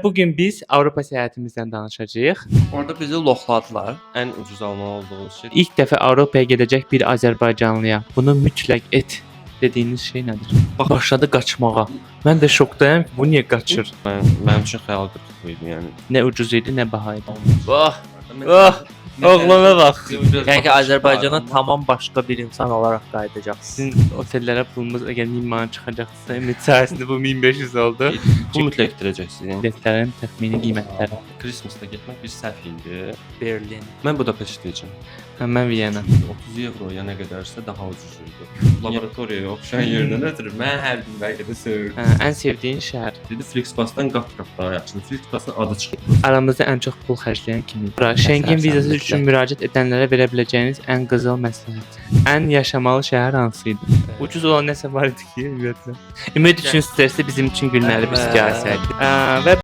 Bugün biz Avropa səyahətimizdən danışacağıq. Orada bizi loxladılar. Ən ucuz almalı olduğumuz şey. İlk dəfə Avropaya gedəcək bir Azərbaycanlıya bunu mütləq et dediyiniz şey nədir? Başladı qaçmağa. Mən də şokdayam ki, bu niyə qaçır? Mənim üçün xəyal qırıqlığı idi, yəni. Nə ucuz idi, nə baha idi. Vah, Oğlana bax. yəni Azərbaycana tamam başqa bir insan olaraq qayıdacaqsınız. Sizin otellərə pulumuz əgər 1000 manat çıxacaqsa, ümid sayəsində bu 1500 oldu. Bu mütləq getirəcəksiniz. Yəni Biletlərin təxmini qiymətləri. Christmasda getmək bir səhv idi. Berlin. Mən Budapeşt deyəcəm. Mən Viyana. 30 evroya nə qədərsə daha ucuz idi. Laboratoriyaya oxşayan yerindən ötürü mən hər gün bəlkə də söyürəm. Ən sevdiyin şəhər. Dedi Flixbusdan qat-qat daha yaxşıdır. Flixbusdan adı çıxdı. Aramızda ən çox pul xərcləyən kim idi? Schengen vizası üçün müraciət edənlərə verə biləcəyiniz ən qızıl məsləhət. Ən yaşamalı şəhər hansı idi? Ucuz olan nəsə var idi ki, ümumiyyətlə. Ümid üçün stresli, bizim üçün gülməli bir siyasət. Və